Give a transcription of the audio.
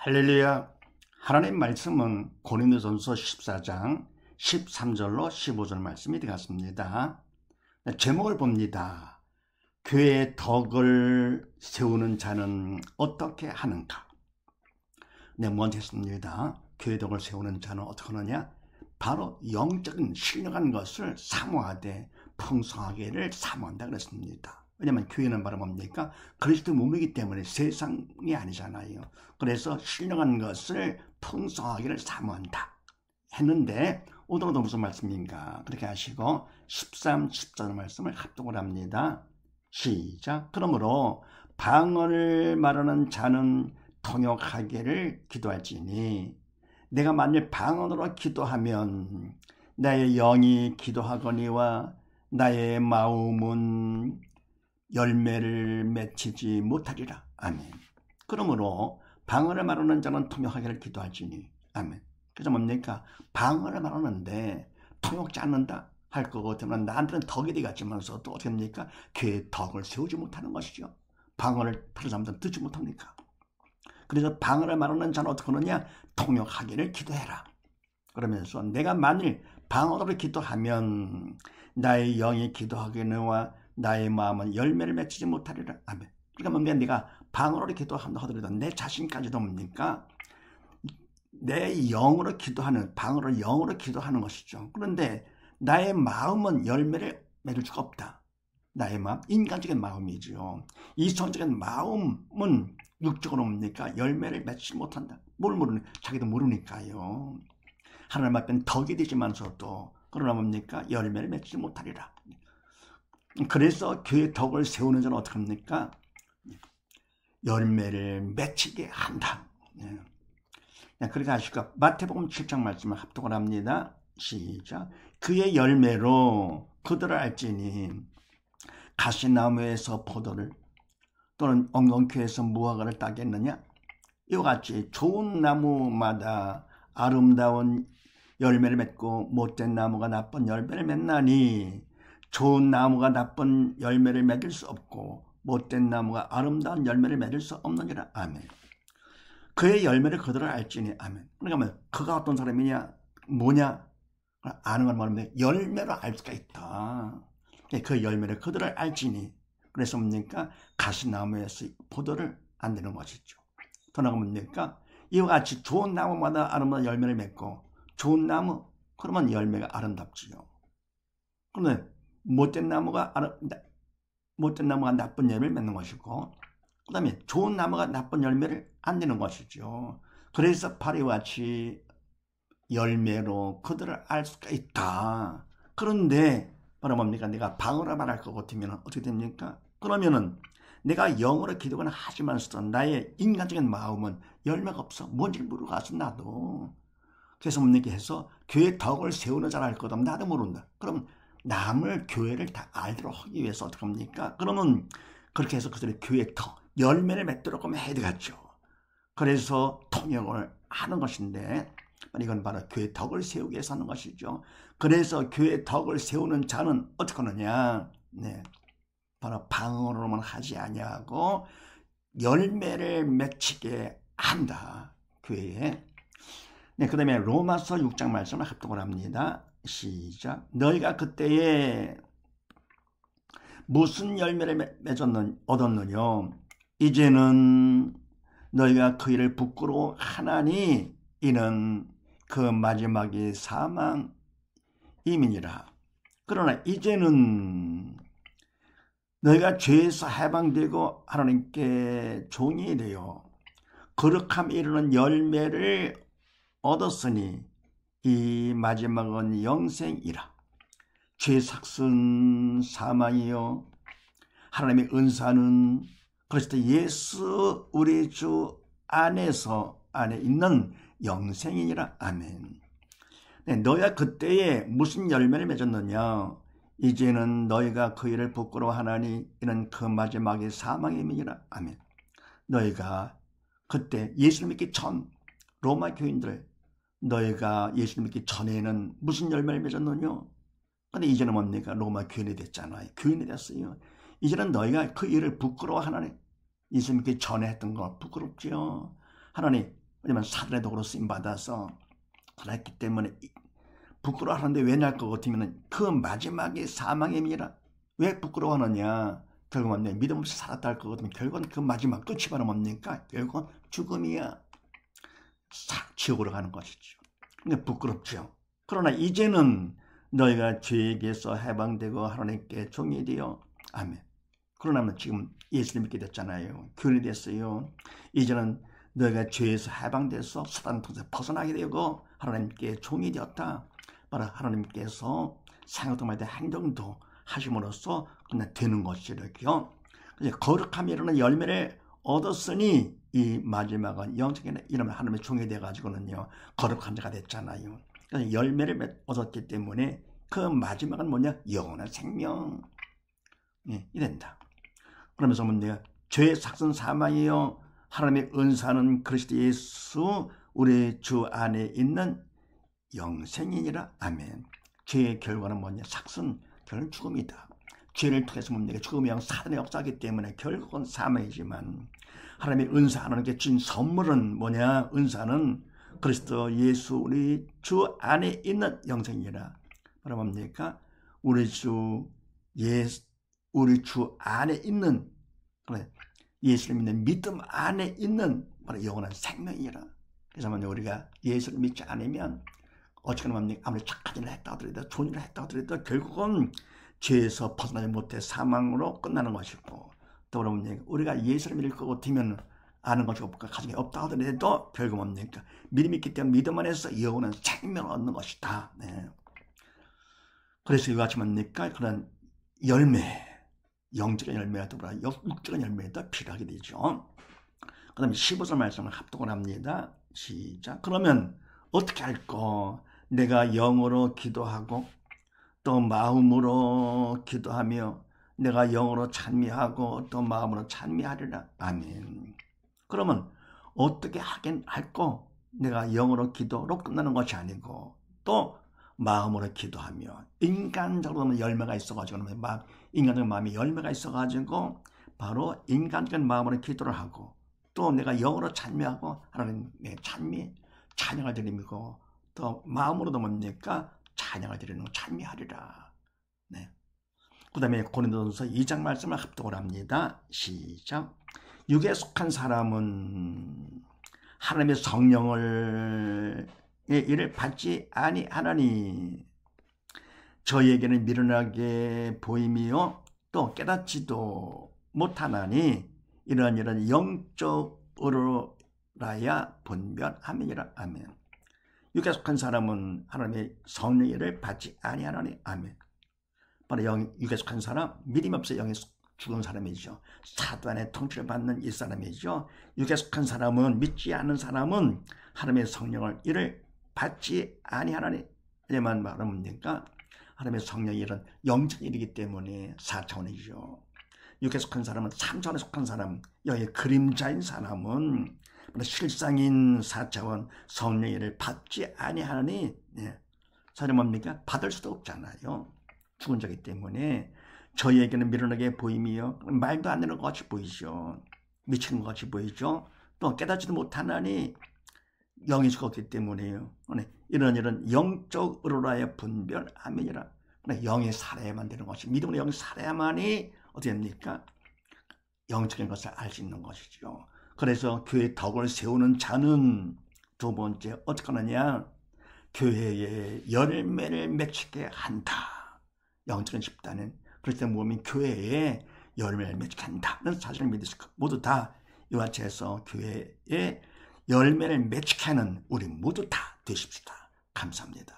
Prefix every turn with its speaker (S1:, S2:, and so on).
S1: 할렐루야. 하나님 말씀은 고린도전서 14장 13절로 15절 말씀이 되겠습니다. 제목을 봅니다. 교회의 덕을 세우는 자는 어떻게 하는가? 먼저 했습니다. 교회의 덕을 세우는 자는 어떻게 하느냐? 바로 영적인 신령한 것을 사모하되 풍성하게를 사모한다 그랬습니다. 왜냐하면 교회는 바로 뭡니까? 그리스도 몸이기 때문에 세상이 아니잖아요. 그래서 신령한 것을 풍성하기를 사모한다 했는데 오늘은 무슨 말씀인가? 그렇게 하시고 13, 14절 말씀을 합독을 합니다. 시작. 그러므로 방언을 말하는 자는 통역하기를 기도할지니 내가 만일 방언으로 기도하면 나의 영이 기도하거니와 나의 마음은 열매를 맺히지 못하리라. 아멘. 그러므로 방언을 말하는 자는 통역하기를 기도할지니. 아멘. 그래서 뭡니까? 방언을 말하는데 통역지 않는다 할 것 같으면 나한테는 덕이 되겠지만서 또 어떻게 합니까? 교회의 덕을 세우지 못하는 것이죠. 방언을 다른 사람들은 듣지 못합니까? 그래서 방언을 말하는 자는 어떻게 하느냐? 통역하기를 기도해라. 그러면서 내가 만일 방언으로 기도하면 나의 영이 기도하거니와 나의 마음은 열매를 맺히지 못하리라. 아멘. 그러니까 뭡니까? 내가 방언으로 기도한다 하더라도 내 자신까지도 뭡니까? 내 영으로 기도하는, 방언으로 영으로 기도하는 것이죠. 그런데 나의 마음은 열매를 맺을 수가 없다. 나의 마음, 인간적인 마음이죠. 이성적인 마음은 육적으로 뭡니까? 열매를 맺지 못한다. 뭘 모르는? 자기도 모르니까요. 하나님 앞에는 덕이 되지만서도 그러나 뭡니까? 열매를 맺지 못하리라. 그래서 교회 덕을 세우는 자는 어떻게 합니까? 열매를 맺히게 한다. 그렇게 하시고 마태복음 7장 말씀을 합독을 합니다. 시작. 그의 열매로 그들을 알지니 가시나무에서 포도를 또는 엉겅퀴에서 무화과를 따겠느냐? 이와 같이 좋은 나무마다 아름다운 열매를 맺고 못된 나무가 나쁜 열매를 맺나니 좋은 나무가 나쁜 열매를 맺을 수 없고 못된 나무가 아름다운 열매를 맺을 수 없느니라. 아멘. 그의 열매를 그들을 알지니. 아멘. 그러니까 그가 어떤 사람이냐? 뭐냐? 아는 걸 말하면 열매로 알 수가 있다. 그 열매를 그들을 알지니. 그래서 뭡니까? 가시나무에서 포도를 안 내는 것이죠. 더 나아가 뭡니까? 이와 같이 좋은 나무마다 아름다운 열매를 맺고 좋은 나무, 그러면 열매가 아름답지요. 그런데 못된 나무가 나쁜 열매를 맺는 것이고 그 다음에 좋은 나무가 나쁜 열매를 안 내는 것이죠. 그래서 바리와 같이 열매로 그들을 알 수가 있다. 그런데 바로 뭡니까? 내가 방언을 말할 것 같으면 어떻게 됩니까? 그러면은 내가 영어로 기도는 하지만서도 나의 인간적인 마음은 열매가 없어. 뭔지 모르고 가서 나도. 그래서 뭡니까 해서 교회 덕을 세우는 자를 알 거다. 나도 모른다. 그럼 남을 교회를 다 알도록 하기 위해서 어떻게 합니까? 그러면 그렇게 해서 그들의 교회 덕, 열매를 맺도록 하면 해야 되겠죠. 그래서 통역을 하는 것인데 이건 바로 교회 덕을 세우기 위해서 하는 것이죠. 그래서 교회 덕을 세우는 자는 어떻게 하느냐? 바로 방언으로만 하지 아니하고 열매를 맺히게 한다. 교회에. 그 다음에 로마서 6장 말씀을 합독을 합니다. 시작. 너희가 그때에 무슨 열매를 얻었느냐? 이제는 너희가 그 일을 부끄러워하나니 이는 그 마지막이 사망임이니라. 그러나 이제는 너희가 죄에서 해방되고 하나님께 종이 되어 거룩함에 이르는 열매를 얻었으니 이 마지막은 영생이라. 죄 삭은 사망이요 하나님의 은사는 그리스도 예수 우리 주 안에 있는 영생이니라. 아멘. 너희가 그때에 무슨 열매를 맺었느냐? 이제는 너희가 그 일을 부끄러워하나니 이는 그 마지막이 사망임이니라. 아멘. 너희가 그때 예수를 믿기 전 로마 교인들, 너희가 예수를 믿기 전에는 무슨 열매를 맺었느냐? 근데 이제는 뭡니까? 로마 교인이 됐잖아요. 교인이 됐어요. 이제는 너희가 그 일을 부끄러워하나니 예수 믿기 전에 했던 거 부끄럽지요. 하나님 왜냐면 사단의 도구로 쓰임받아서 살았기 때문에 부끄러워하는데 왜 날 것 같으면 그 마지막에 사망의 미라. 왜 부끄러워하느냐? 결국은 믿음 없이 살았다 할 것 같으면 결국은 그 마지막 끝이 바로 뭡니까? 결국은 죽음이야. 지옥으로 가는 것이죠. 그러니까 부끄럽죠. 그러나 이제는 너희가 죄에게서 해방되고 하나님께 종이 되어 아멘. 그러나 지금 예수를 믿게 됐잖아요. 교인이 됐어요. 이제는 너희가 죄에서 해방돼서 사단 통해서 벗어나게 되고 하나님께 종이 되었다. 바로 하나님께서 생각도 행동도 하심으로써 그냥 되는 것이라고요. 거룩함이라는 열매를 얻었으니 이 마지막은 영적인 이름을 하나님의 종이 되어가지고는요 거룩한 자가 됐잖아요. 그래서 열매를 얻었기 때문에 그 마지막은 뭐냐? 영원한 생명. 이 된다. 그러면서 문제가 죄의 삭은 사망이요 하나님의 은사는 그리스도 예수 우리 주 안에 있는 영생이니라. 아멘. 죄의 결과는 뭐냐? 삭은 결국은 죽음이다. 죄를 통해서 뭡니까? 죽음의 영 사단의 역사이기 때문에 결국은 사망이지만 하나님의 은사 하나님께 준 선물은 뭐냐? 은사는 그리스도 예수 우리 주 안에 있는 영생이라. 바로 뭡니까? 우리 주 안에 있는 예수를 믿는 믿음 안에 있는 바로 영원한 생명이라. 그래서 만약 우리가 예수를 믿지 않으면 어쨌거나 뭡니까? 아무리 착한 일을 했다 하더라도 좋은 일을 했다 하더라도 결국은 죄에서 벗어나지 못해 사망으로 끝나는 것이고 또 뭡니까? 우리가 예수를 믿을 것 같으면 아는 것이 없고 가정이 없다 하더라도 결국 뭡니까? 믿음이 있기 때문에 믿음 안에서 영원한 생명을 얻는 것이다. 네. 그래서 이와 같이 뭡니까? 그런 열매, 영적인 열매와 더불어 육적인 열매도 필요하게 되죠. 그 다음에 15절 말씀을 합독을 합니다. 시작. 그러면 어떻게 할까? 내가 영어로 기도하고 또 마음으로 기도하며 내가 영어로 찬미하고 또 마음으로 찬미하리라. 아멘. 그러면 어떻게 하긴 할까? 내가 영어로 기도로 끝나는 것이 아니고 또 마음으로 기도하며 인간적으로 열매가 있어가지고 인간적 마음이 열매가 있어가지고 바로 인간적인 마음으로 기도를 하고 또 내가 영어로 찬미하고 하나님의 찬양을 드리고 또 마음으로도 뭡니까? 찬양을 드리는 거 찬미하리라. 네. 그 다음에 고린도전서 2장 말씀을 합독을 합니다. 시작. 육에 속한 사람은 하나님의 성령을 이를 받지 아니하나니 저희에게는 미련하게 보임이요 또 깨닫지도 못하나니 이런 영적으로라야 분별함이니라. 아멘. 육에 속한 사람은 하나님의 성령을 받지 아니하나니. 아멘. 바로 육에 속한 사람, 믿음이 없어 영에 죽은 사람이죠. 사단의 통치를 받는 이 사람이죠. 육에 속한 사람은, 믿지 않는 사람은 하나님의 성령을 이를 받지 아니하나니. 이만 말합니까? 하나님의 성령이 이런 영적 일이기 때문에 4차원이죠. 육에 속한 사람은 3차원에 속한 사람, 여기 그림자인 사람은 실상인 4차원 성령의 일을 받지 아니하니. 사실 뭡니까? 받을 수도 없잖아요. 죽은 자이기 때문에 저희에게는 미련하게 보임이요 말도 안 되는 것 같이 보이죠. 미치는 것 같이 보이죠. 또 깨닫지도 못하나니 영이 죽었기 때문에요. 이런 영적으로라의 분별함이니라. 영이 살아야만 되는 것이 믿음으로 영이 살아야만이 어떻게 됩니까? 영적인 것을 알 수 있는 것이죠. 그래서 교회의 덕을 세우는 자는 두 번째 어떻게 하느냐? 교회의 열매를 맺히게 한다. 영적인 집단은 그럴 때 몸이 교회에 열매를 맺히게 한다는 사실을 믿으시고 모두 다 이와 같이 해서 교회에 열매를 맺히게 하는 우리 모두 다 되십시다. 감사합니다.